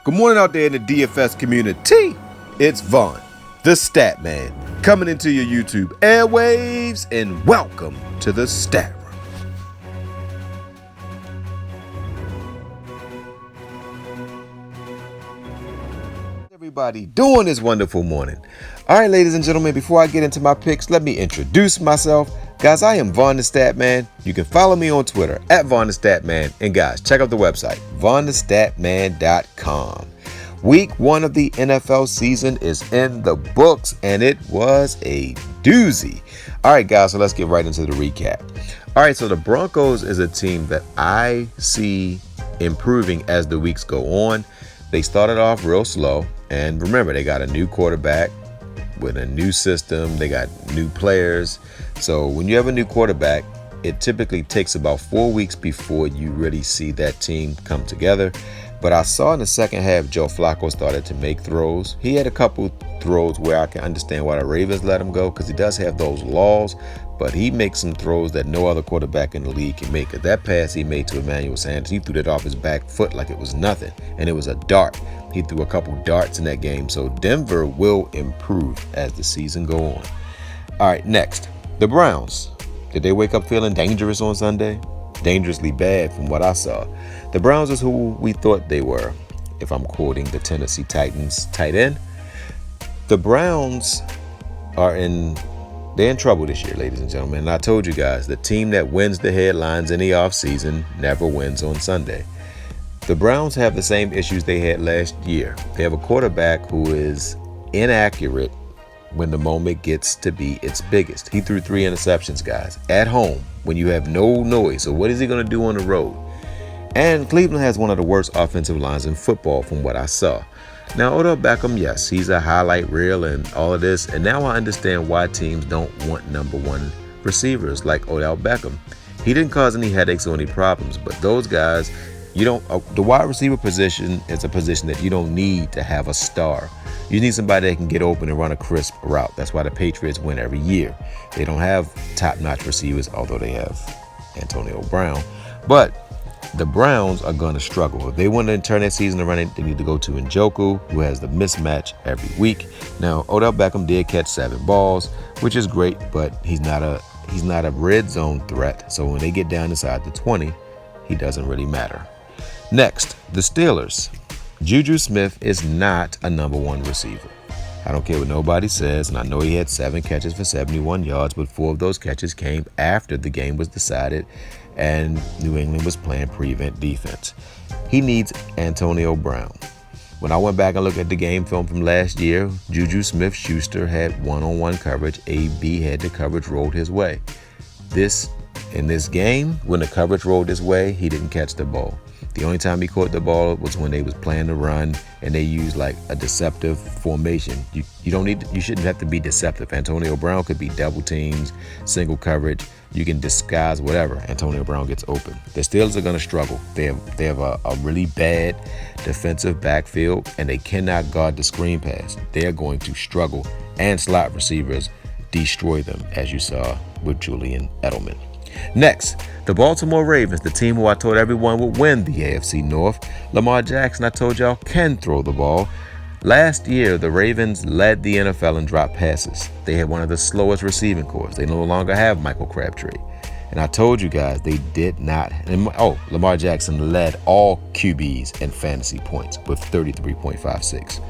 Good morning out there in the DFS community. It's Vaughn, the Stat Man, coming into your YouTube airwaves, and welcome to the Stat Room. Everybody doing this wonderful morning. All right, ladies and gentlemen, before I get into my picks, let me introduce myself. Guys, I am Vaughn the Stat Man. You can follow me on Twitter at Vaughn the Stat Man. And guys, check out the website, vaughnthestatman.com. Week 1 of the NFL season is in the books, and it was a doozy. All right, guys, so let's get right into the recap. All right, so the Broncos is a team that I see improving as the weeks go on. They started off real slow, and remember, they got a new quarterback with a new system. They got new players. So when you have a new quarterback, it typically takes about 4 weeks before you really see that team come together. But I saw in the second half, Joe Flacco started to make throws. He had a couple throws where I can understand why the Ravens let him go, because he does have those laws, but he makes some throws that no other quarterback in the league can make. That pass he made to Emmanuel Sanders, he threw that off his back foot like it was nothing, and it was a dart. He threw a couple darts in that game, so Denver will improve as the season go on. All right, next, the Browns. Did they wake up feeling dangerous on Sunday? Dangerously bad from what I saw. The Browns is who we thought they were, if I'm quoting the Tennessee Titans tight end. The Browns they're in trouble this year, ladies and gentlemen. And I told you guys, the team that wins the headlines in the offseason never wins on Sunday. The Browns have the same issues they had last year. They have a quarterback who is inaccurate when the moment gets to be its biggest. He threw 3 interceptions, guys, at home when you have no noise. So what is he going to do on the road? And Cleveland has one of the worst offensive lines in football from what I saw. Now, Odell Beckham, yes, he's a highlight reel and all of this. And now I understand why teams don't want number 1 receivers like Odell Beckham. He didn't cause any headaches or any problems, but those guys, the wide receiver position is a position that you don't need to have a star. You need somebody that can get open and run a crisp route. That's why the Patriots win every year. They don't have top-notch receivers, although they have Antonio Brown. But the Browns are going to struggle. If they want to turn their season around, they need to go to Njoku, who has the mismatch every week. Now, Odell Beckham did catch 7 balls, which is great, but he's not a red zone threat. So when they get down inside the 20, he doesn't really matter. Next, the Steelers. Juju Smith is not a number 1 receiver. I don't care what nobody says, and I know he had 7 catches for 71 yards, but 4 of those catches came after the game was decided and New England was playing prevent defense. He needs Antonio Brown. When I went back and looked at the game film from last year, Juju Smith-Schuster had one-on-one coverage. AB had the coverage rolled his way. In this game, when the coverage rolled his way, he didn't catch the ball. The only time he caught the ball was when they was playing the run and they used like a deceptive formation. You shouldn't have to be deceptive. Antonio Brown could be double teams, single coverage. You can disguise whatever. Antonio Brown gets open. The Steelers are going to struggle. They have a really bad defensive backfield, and they cannot guard the screen pass. They are going to struggle, and slot receivers destroy them, as you saw with Julian Edelman. Next, the Baltimore Ravens, the team who I told everyone would win the AFC North. Lamar Jackson, I told y'all, can throw the ball. Last year, the Ravens led the NFL in drop passes. They had one of the slowest receiving corps. They no longer have Michael Crabtree. And I told you guys they did not. Lamar Jackson led all QBs in fantasy points with 33.56.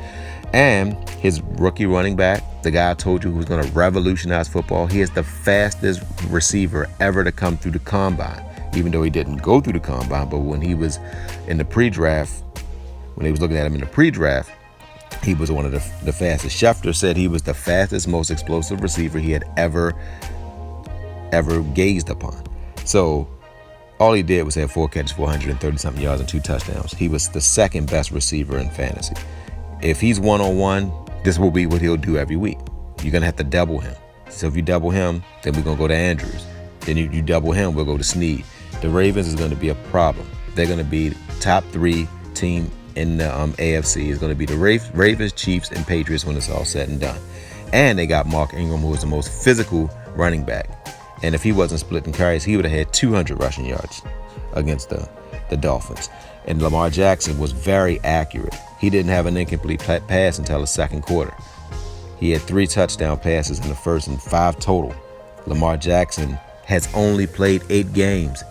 And his rookie running back, the guy I told you who's going to revolutionize football, he is the fastest receiver ever to come through the combine. Even though he didn't go through the combine, but when he was in the pre-draft, when they was looking at him in the pre-draft, he was one of the fastest. Schefter said he was the fastest, most explosive receiver he had ever gazed upon. So all he did was have 4 catches, 430-something yards, and 2 touchdowns. He was the second best receiver in fantasy. If he's one-on-one, this will be what he'll do every week. You're going to have to double him. So if you double him, then we're going to go to Andrews. Then you double him, we'll go to Snead. The Ravens is going to be a problem. They're going to be top 3 team in the AFC. It's going to be the Ravens, Chiefs, and Patriots when it's all said and done. And they got Mark Ingram, who is the most physical running back. And if he wasn't splitting carries, he would have had 200 rushing yards against the Dolphins. And Lamar Jackson was very accurate. He didn't have an incomplete pass until the second quarter. He had 3 touchdown passes in the first and 5 total. Lamar Jackson has only played 8 games.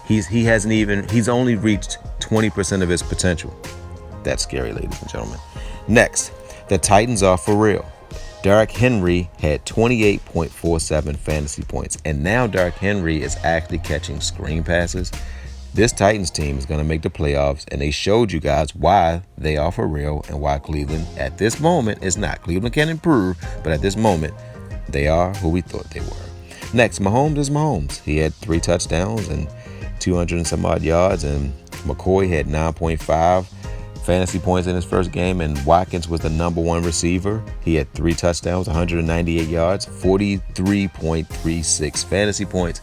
He's only reached 20% of his potential. That's scary, ladies and gentlemen. Next, the Titans are for real. Derrick Henry had 28.47 fantasy points, and now Derrick Henry is actually catching screen passes. This Titans team is going to make the playoffs, and they showed you guys why they are for real and why Cleveland at this moment is not. Cleveland can improve, but at this moment, they are who we thought they were. Next, Mahomes is Mahomes. He had 3 touchdowns and 200 and some odd yards, and McCoy had 9.5 fantasy points in his first game, and Watkins was the number 1 receiver. He had 3 touchdowns, 198 yards, 43.36 fantasy points.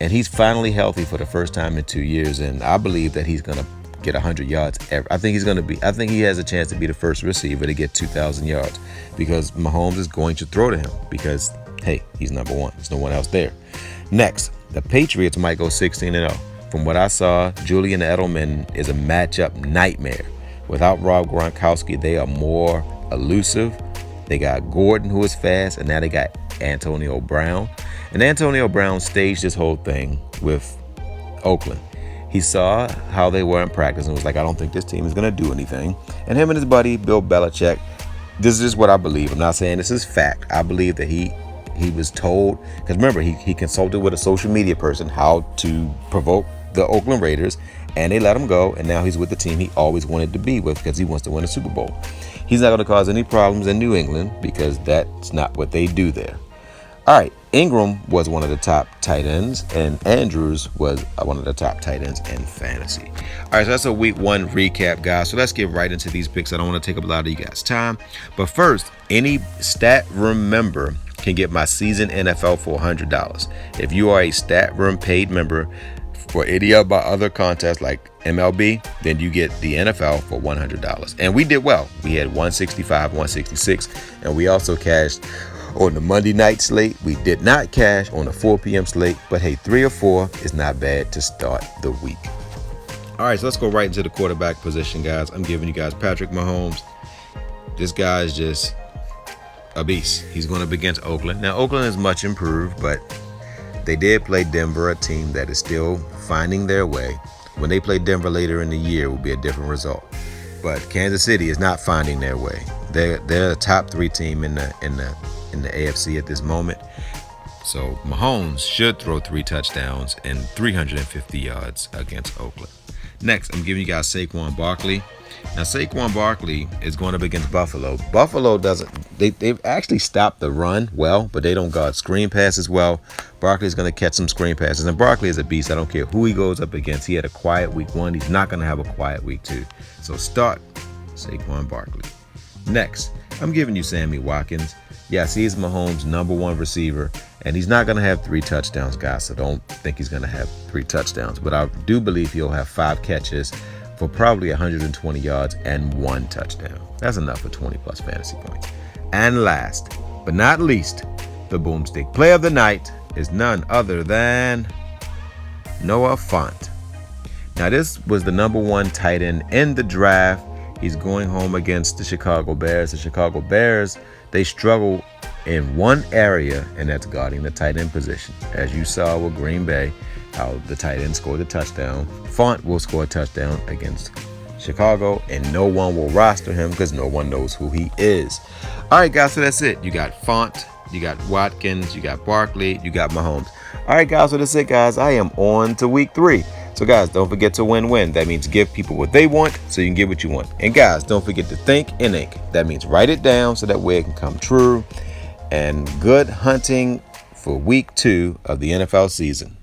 And he's finally healthy for the first time in 2 years, and I believe that he's going to get 100 yards. I think he has a chance to be the first receiver to get 2,000 yards because Mahomes is going to throw to him because, hey, he's number 1. There's no one else there. Next, the Patriots might go 16-0. From what I saw, Julian Edelman is a matchup nightmare. Without Rob Gronkowski, they are more elusive. They got Gordon, who is fast, and now they got Antonio Brown. And Antonio Brown staged this whole thing with Oakland. He saw how they were in practice and was like, I don't think this team is going to do anything. And him and his buddy, Bill Belichick, this is what I believe. I'm not saying this is fact. I believe that he was told, because remember, he consulted with a social media person how to provoke the Oakland Raiders, and they let him go, and now he's with the team he always wanted to be with because he wants to win a Super Bowl. He's not going to cause any problems in New England because that's not what they do there. All right, Ingram was one of the top tight ends, and Andrews was one of the top tight ends in fantasy. All right, so that's a week 1 recap, guys. So let's get right into these picks. I don't want to take up a lot of you guys' time. But first, any Stat Room member can get my season NFL for $100. If you are a Stat Room paid member for any of my other contests like MLB, then you get the NFL for $100. And we did well. We had 165, 166, and we also cashed on the Monday night slate. We did not cash on the 4 p.m. slate, but hey, 3 or 4 is not bad to start the week. All right, so let's go right into the quarterback position, guys. I'm giving you guys Patrick Mahomes. This guy is just a beast. He's going up against Oakland. Now, Oakland is much improved, but they did play Denver, a team that is still finding their way. When they play Denver later in the year, it will be a different result. But Kansas City is not finding their way. They're a top 3 team in the AFC at this moment. So Mahomes should throw 3 touchdowns and 350 yards against Oakland. Next, I'm giving you guys Saquon Barkley. Now, Saquon Barkley is going up against Buffalo. Buffalo they've actually stopped the run well, but they don't guard screen passes well. Barkley's going to catch some screen passes, and Barkley is a beast. I don't care who he goes up against. He had a quiet week 1. He's not going to have a quiet week 2. So start Saquon Barkley. Next, I'm giving you Sammy Watkins. Yes, he's Mahomes' number 1 receiver, and he's not going to have 3 touchdowns, guys, so don't think he's going to have 3 touchdowns. But I do believe he'll have 5 catches for probably 120 yards and 1 touchdown. That's enough for 20-plus fantasy points. And last but not least, the boomstick play of the night is none other than Noah Fant. Now, this was the number 1 tight end in the draft. He's going home against the Chicago Bears. The Chicago Bears, they struggle in one area, and that's guarding the tight end position. As you saw with Green Bay, how the tight end scored a touchdown. Font will score a touchdown against Chicago, and no one will roster him because no one knows who he is. All right, guys, so that's it. You got Font, you got Watkins, you got Barkley, you got Mahomes. All right, guys, so that's it, guys. I am on to week 3. So, guys, don't forget to win-win. That means give people what they want so you can get what you want. And, guys, don't forget to think and ink. That means write it down so that way it can come true. And good hunting for week 2 of the NFL season.